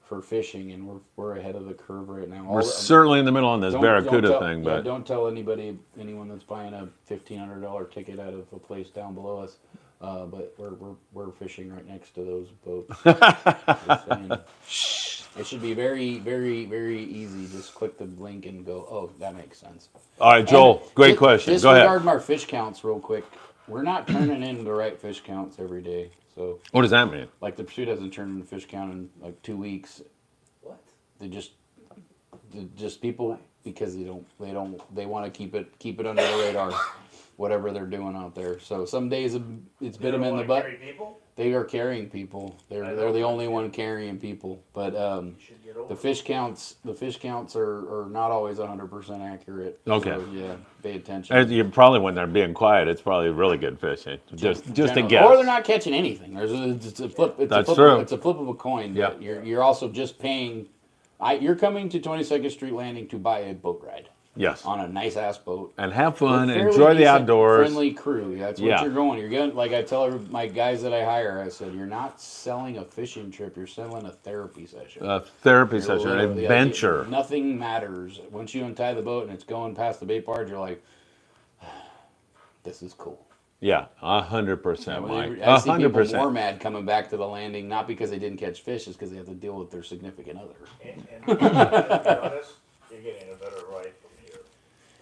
for fishing, and we're ahead of the curve right now. We're certainly in the middle on this Barracuda thing, but don't tell anyone that's buying a $1,500 ticket out of a place down below us. But we're fishing right next to those boats. Just saying. It should be very, very, very easy. Just click the link and go, oh, that makes sense. All right, Joel, great question. Go ahead. Disregard our fish counts real quick. We're not turning in the right fish counts every day. So What does that mean? like the pursuit hasn't turned in a fish count in like 2 weeks. What? They just people because they want to keep it under the radar, whatever they're doing out there. So some days it's bit them in the butt. They are carrying people. They're the only one carrying people. But the fish counts are not always 100% accurate. Okay. So, yeah, pay attention. And you probably, when they're being quiet, it's probably really good fishing. Just a guess. Or they're not catching anything. It's a flip. That's true. It's a flip of a coin. Yeah. You're also just paying. You're coming to 22nd Street Landing to buy a boat ride. Yes. On a nice ass boat. And have fun, With fairly enjoy the decent, outdoors. Friendly crew. That's what you're going. You're going. Like I tell my guys that I hire, I said, you're not selling a fishing trip. You're selling a therapy session. A therapy session, an Literally, adventure. Nothing matters. Once you untie the boat and it's going past the bait barge, you're like, this is cool. Yeah, 100%, Mike. I see people 100%. more mad coming back to the landing, not because they didn't catch fish, it's because they have to deal with their significant other. And to be honest, you're getting a better ride from here.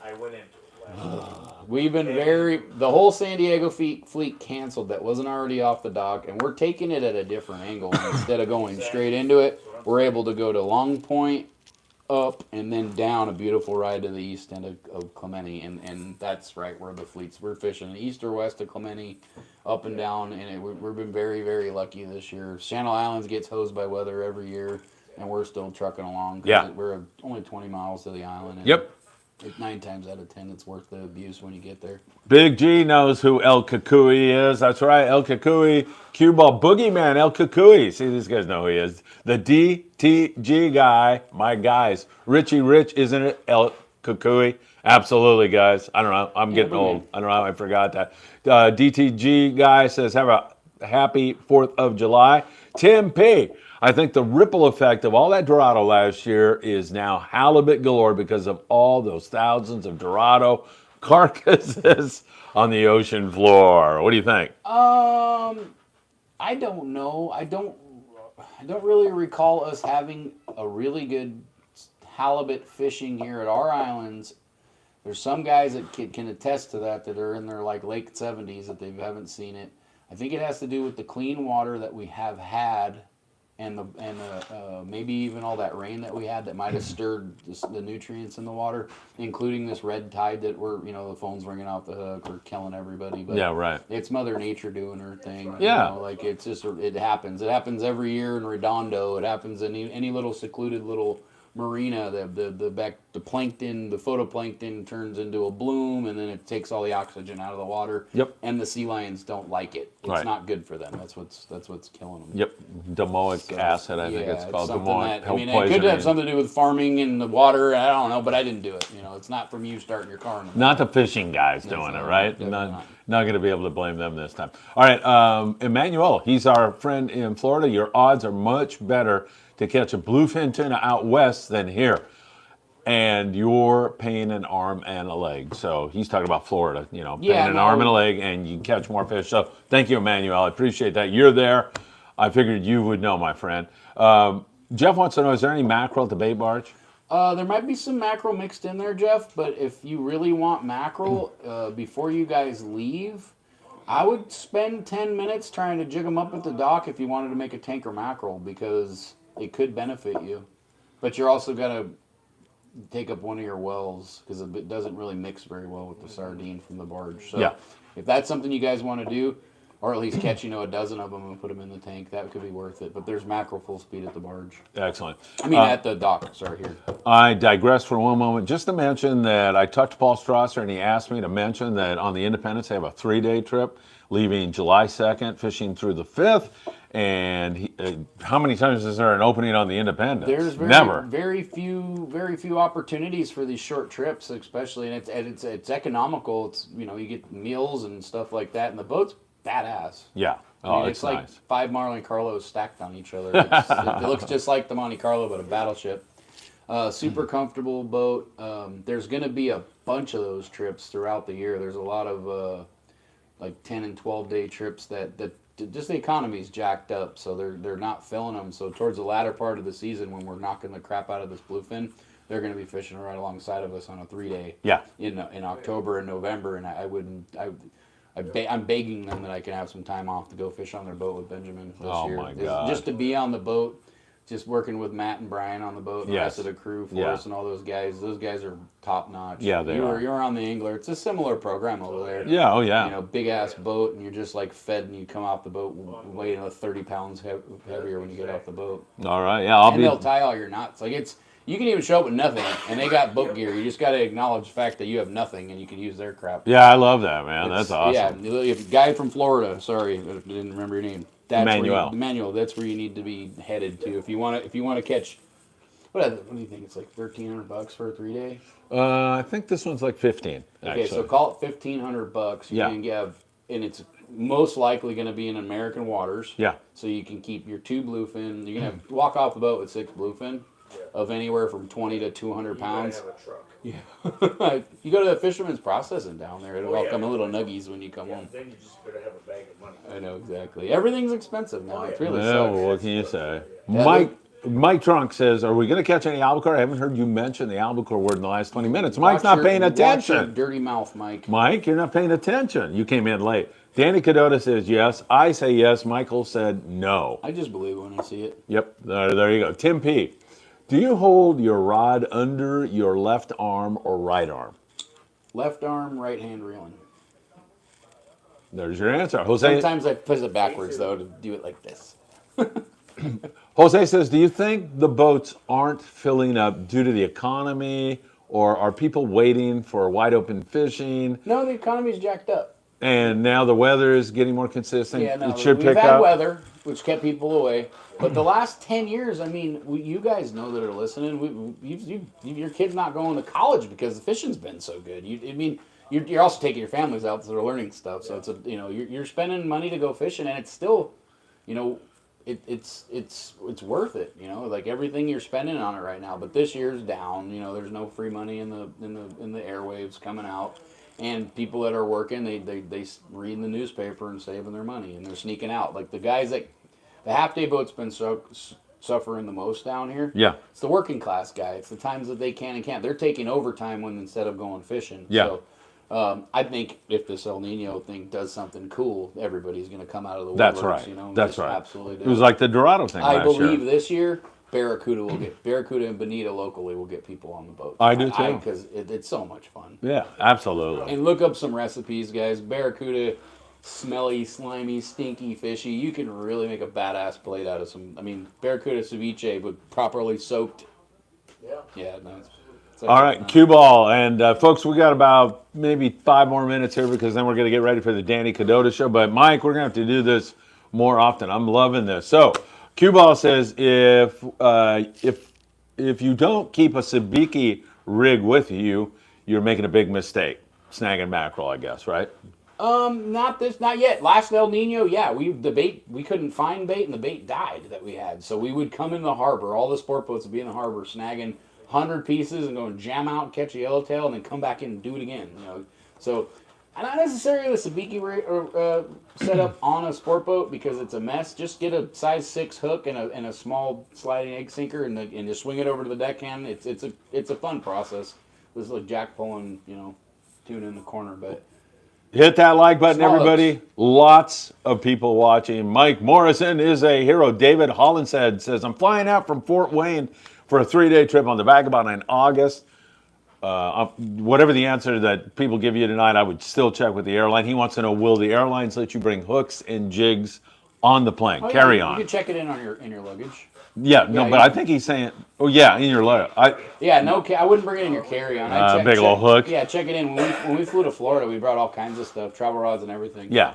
I went into it last week. We've been the whole San Diego fleet canceled that wasn't already off the dock, and we're taking it at a different angle. Instead of going straight into it, we're able to go to Long Point, up, and then down a beautiful ride to the east end of Clemente, and that's right where the fleets, we're fishing east or west of Clemente, up and down, and we've been very, very lucky this year. Channel Islands gets hosed by weather every year, and we're still trucking along. Yeah. We're only 20 miles to the island. And Yep. 9 times out of 10, it's worth the abuse when you get there. Big G knows who El Kukui is. That's right, El Kukui, cue ball boogeyman, El Kukui. See, these guys know who he is. The DTG guy, my guys. Richie Rich, isn't it? El Kukui. Absolutely, guys. I don't know. I'm getting old. I don't know. I forgot that. DTG guy says, have a happy 4th of July. Tim P. I think the ripple effect of all that Dorado last year is now halibut galore because of all those thousands of Dorado carcasses on the ocean floor. What do you think? I don't know. I don't really recall us having a really good halibut fishing here at our islands. There's some guys that can attest to that are in their like late 70s that they haven't seen it. I think it has to do with the clean water that we have had, and maybe even all that rain that we had that might have stirred the nutrients in the water, including this red tide that the phone's ringing off the hook, we're killing everybody. But yeah, right. It's Mother Nature doing her thing. Yeah. Like it's just, it happens. It happens every year in Redondo. It happens in any little secluded little marina. The plankton, the phytoplankton turns into a bloom, and then it takes all the oxygen out of the water. Yep. And the sea lions don't like it. It's not good for them. That's what's killing them. Yep. Domoic acid, I think it's called. Domoic. It could have something to do with farming and the water. I don't know, but I didn't do it. It's not from you starting your car. Not the fishing guys doing it, right? Not going to be able to blame them this time. All right, Emmanuel, he's our friend in Florida. Your odds are much better to catch a bluefin tuna out west than here. And you're paying an arm and a leg. So he's talking about Florida, paying an arm and a leg, and you can catch more fish. So thank you, Emmanuel. I appreciate that. You're there. I figured you would know, my friend. Jeff wants to know, is there any mackerel at the bait barge? There might be some mackerel mixed in there, Jeff, but if you really want mackerel, before you guys leave, I would spend 10 minutes trying to jig them up at the dock if you wanted to make a tanker mackerel, because it could benefit you. But you're also got to take up one of your wells, because it doesn't really mix very well with the sardine from the barge. So if that's something you guys want to do, or at least catch, a dozen of them and put them in the tank, that could be worth it. But there's mackerel full speed at the barge. Excellent. At the dock, sorry, here. I digress for one moment. Just to mention that I talked to Paul Strasser, and he asked me to mention that on the Independence, they have a 3-day trip leaving July 2nd, fishing through the 5th, And how many times is there an opening on the Independence? There's Never. very few opportunities for these short trips, especially, and it's economical. It's you get meals and stuff like that, and the boat's badass. Yeah. I mean, it's like nice. 5 Monte Carlos stacked on each other. It looks just like the Monte Carlo, but a battleship. Super comfortable boat. There's going to be a bunch of those trips throughout the year. There's a lot of like 10 and 12-day trips that just the economy's jacked up, so they're not filling them. So towards the latter part of the season, when we're knocking the crap out of this bluefin, they're going to be fishing right alongside of us on a 3-day. Yeah. In October and November, and I'm begging them that I can have some time off to go fish on their boat with Benjamin this year. My God. Just to be on the boat, just working with Matt and Brian on the boat, and the rest of the crew for us, and all those guys. Those guys are top notch. Yeah, they are. You're on the Angler. It's a similar program over there. Yeah, oh yeah. Big ass boat, and you're just like fed, and you come off the boat weighing 30 pounds heavier when you get off the boat. All right, yeah, they'll tie all your knots. Like you can even show up with nothing, and they got boat gear. You just got to acknowledge the fact that you have nothing, and you can use their crap. Yeah, I love that, man. That's awesome. Yeah, if guy from Florida. Sorry, I didn't remember your name. Emmanuel. That's where you need to be headed to if you want to catch. What do you think? It's like $1,300 for a 3-day. I think this one's like 15. Okay, so call it $1,500. You can have, and it's most likely going to be in American waters. Yeah. So you can keep your 2 bluefin. You can walk off the boat with 6 bluefin, of anywhere from 20 to 200 pounds. You gotta have a truck. Yeah. You go to the fisherman's processing down there. It'll all come in little nuggies when you come home. Then you just better have a bag of money. I know exactly. Everything's expensive now. It really Yeah, sucks. well, what can you say? Yeah, Mike Trunk says, "Are we going to catch any albacore?" I haven't heard you mention the albacore word in the last 20 minutes. Mike's not paying attention. Watch your dirty mouth, Mike. Mike, you're not paying attention. You came in late. Danny Cadota says yes. I say yes. Michael said no. I just believe it when I see it. Yep. There you go. Tim P. Do you hold your rod under your left arm or right arm? Left arm, right hand reeling. There's your answer. Jose. Sometimes I push it backwards, though, to do it like this. Jose says, do you think the boats aren't filling up due to the economy, or are people waiting for wide open fishing? No, the economy's jacked up. And now the weather is getting more consistent. Yeah, no, it should we've pick had up. weather, which kept people away. But the last 10 years, I mean, you guys know that are listening. Your kid's not going to college because the fishing's been so good. You're also taking your families out, so they're learning stuff. So you're spending money to go fishing, and it's still, it's worth it. Like everything you're spending on it right now. But this year's down. There's no free money in the airwaves coming out. And people that are working, they reading the newspaper and saving their money, and they're sneaking out. Like the guys that, the half-day boat's been suffering the most down here. Yeah. It's the working class guy. It's the times that they can and can't. They're taking overtime instead of going fishing. Yeah. So I think if this El Nino thing does something cool, everybody's going to come out of the woodworks. That's right. That's right. Absolutely. It was like the Dorado thing I last year. believe this year, Barracuda and Bonita locally will get people on the boat. I do too. Because it's so much fun. Yeah, absolutely. And look up some recipes, guys. Barracuda, smelly, slimy, stinky, fishy. You can really make a badass plate out of some. Barracuda ceviche, but properly soaked. Yeah. Yeah, no. All right, cue ball. And folks, we got about maybe 5 more minutes here because then we're going to get ready for the Danny Cadota show. But Mike, we're going to have to do this more often. I'm loving this. So, cue ball says if you don't keep a sabiki rig with you, you're making a big mistake. Snagging mackerel, I guess, right? Not yet. Last El Nino, yeah, we couldn't find bait, and the bait died that we had. So we would come in the harbor. All the sport boats would be in the harbor, snagging 100 pieces and go and jam out and catch a yellowtail, and then come back in and do it again. So not necessarily the sabiki set up on a sport boat because it's a mess. Just get a size 6 hook and a small sliding egg sinker and just swing it over to the deckhand. It's a fun process. This is like jack pulling, tuna in the corner, but. Hit that like button, Small everybody. hooks. Lots of people watching. Mike Morrison is a hero. David Hollinshead says, I'm flying out from Fort Wayne for a 3-day trip on the Vagabond in August. Whatever the answer that people give you tonight, I would still check with the airline. He wants to know, will the airlines let you bring hooks and jigs on the plane? Carry on. You can check it in your luggage. Yeah, but I think he's saying, in your luggage. I wouldn't bring it in your carry-on. Big old hook. Yeah, check it in. When we flew to Florida, we brought all kinds of stuff, travel rods and everything. Yeah.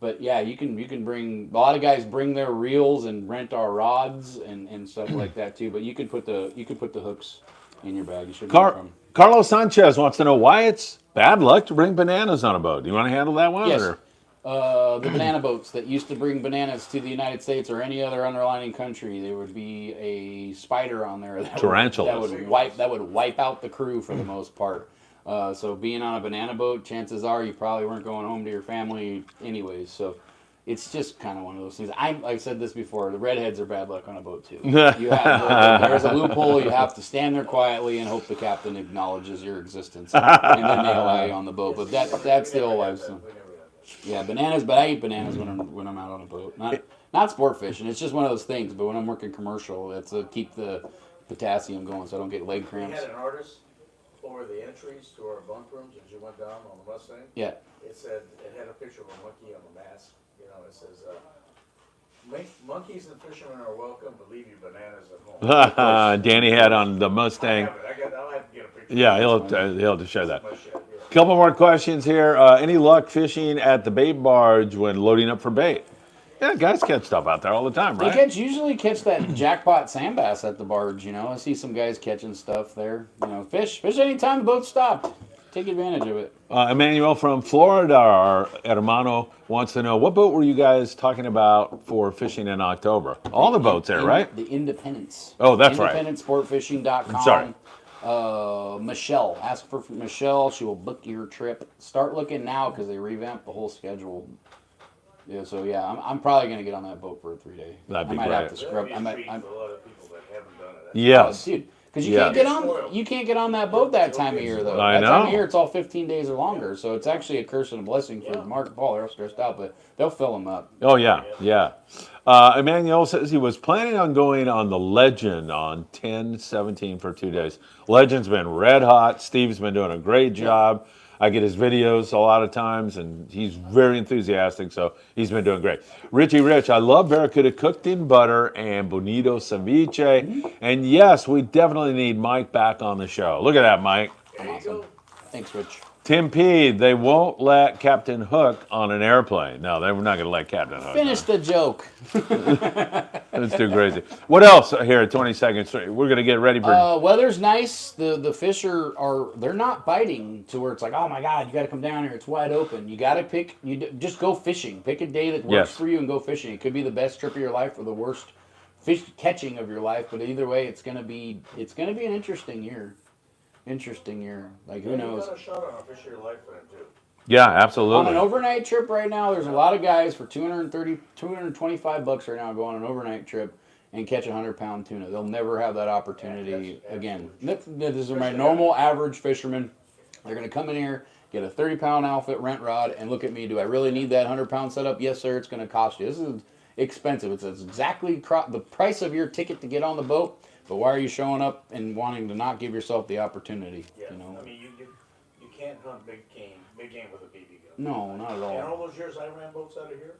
But yeah, you can bring a lot of guys bring their reels and rent our rods and stuff like that too. But you can put the hooks in your bag. You shouldn't have a problem. Carlos Sanchez wants to know why it's bad luck to bring bananas on a boat. Do you want to handle that one? Yes. Or? The banana boats that used to bring bananas to the United States or any other underlying country, there would be a spider on there Tarantulas. that would wipe out the crew for the most part. So being on a banana boat, chances are you probably weren't going home to your family anyways. So it's just kind of one of those things. I've said this before. The redheads are bad luck on a boat too. There's a loophole. You have to stand there quietly and hope the captain acknowledges your existence, and then they allow you on the boat. But that's the old life. So. Yeah, bananas. But I eat bananas when I'm out on a boat. Not sport fishing. It's just one of those things. But when I'm working commercial, it's to keep the potassium going so I don't get leg cramps. We had an artist over the entries to our bunk rooms as you went down on the Mustang. Yeah. It had a picture of a monkey on the mast. You know, it says, monkeys and fishermen are welcome, but leave your bananas at home. Danny had on the Mustang. I'll have to get a picture. Yeah, he'll have to show that. Couple more questions here. Any luck fishing at the bait barge when loading up for bait? Yeah, guys catch stuff out there all the time, right? They usually catch that jackpot sand bass at the barge. You know, I see some guys catching stuff there. You know, fish anytime the boat's stopped. Take advantage of it. Emmanuel from Florida, our hermano, wants to know, what boat were you guys talking about for fishing in October? All the boats there, right? The Independence. Oh, that's right. IndependenceSportFishing.com. Sorry. Michelle. Ask for Michelle. She will book your trip. Start looking now because they revamped the whole schedule. Yeah, so yeah, I'm probably gonna get on that boat for a 3-day. That'd be I might great. have to scrub. For a lot of people that haven't done it. Yes. Dude. Because Yeah. you can't get on that boat that time of year though. I That time know. of year it's all 15 days or longer, so it's actually a curse and a blessing for Mark and Paul. They're all stressed out, but they'll fill them up. Oh, yeah. Emmanuel says he was planning on going on the Legend on 10/17 for 2 days. Legend's been red hot. Steve's been doing a great job. I get his videos a lot of times, and he's very enthusiastic, so he's been doing great. Richie Rich, I love Barracuda cooked in butter and bonito ceviche. And yes, we definitely need Mike back on the show. Look at that, Mike. Awesome. Thanks, Rich. Tim P, they won't let Captain Hook on an airplane. No, they're not going to let Captain Hook. Finish the joke. That's too crazy. What else here at 22nd Street? We're going to get ready for... Weather's nice. The fish they're not biting to where it's like, oh my God, you got to come down here. It's wide open. You got to just go fishing. Pick a day that works for you and go fishing. It could be the best trip of your life or the worst fish catching of your life. But either way, it's going to be an interesting year. Like, who knows? You got a shot on a fish of your life for them too. Yeah, absolutely. On an overnight trip right now, there's a lot of guys for $225 right now go on an overnight trip and catch 100-pound tuna. They'll never have that opportunity again. This are my normal average fishermen. They're going to come in here, get a 30-pound outfit rent rod, and look at me. Do I really need that 100-pound setup? Yes, sir. It's going to cost you. This is expensive. It's exactly the price of your ticket to get on the boat. But why are you showing up and wanting to not give yourself the opportunity? Yeah, you know? I mean, you can't hunt big game with a BB gun. No, not at all. And all those years I ran boats out of here,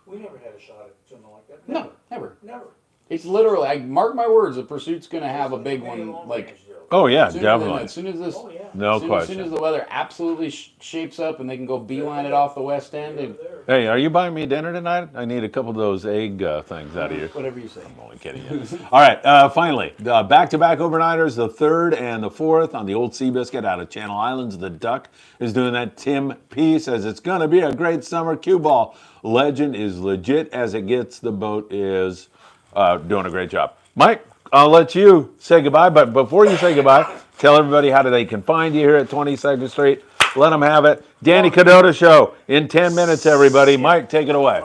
we never had a shot at tuna like that. No, never. Never. It's literally, I mark my words, the pursuit's going to have a big one. Like, oh, yeah, definitely. As soon as this, no question. As soon as the weather absolutely shapes up and they can go beeline it off the west end. And, hey, are you buying me dinner tonight? I need a couple of those egg things out of you. whatever you say. I'm only kidding you. All right, finally, back-to-back overnighters, the 3rd and the 4th on the Old Seabiscuit out of Channel Islands. The Duck is doing that. Tim P says it's going to be a great summer cue ball. Legend is legit as it gets. The boat is doing a great job. Mike, I'll let you say goodbye, but before you say goodbye, tell everybody how they can find you here at 22nd Street. Let them have it. Danny Cadota Show in 10 minutes, everybody. Mike, take it away.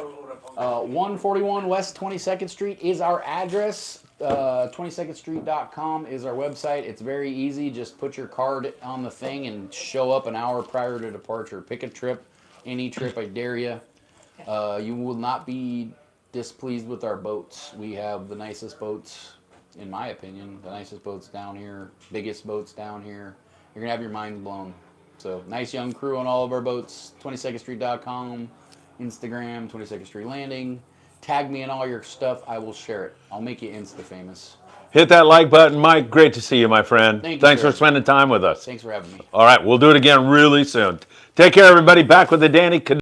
141 West 22nd Street is our address. 22ndstreet.com is our website. It's very easy. Just put your card on the thing and show up an hour prior to departure. Pick a trip, any trip, I dare you. You will not be displeased with our boats. We have the nicest boats, in my opinion, the nicest boats down here, biggest boats down here. You're gonna have your mind blown. So nice young crew on all of our boats. 22ndstreet.com, Instagram, 22nd Street Landing. Tag me in all your stuff. I will share it. I'll make you insta famous. Hit that like button. Mike, great to see you, my friend. Thanks for spending time with us. Thanks for having me. All right, we'll do it again really soon. Take care, everybody. Back with the Danny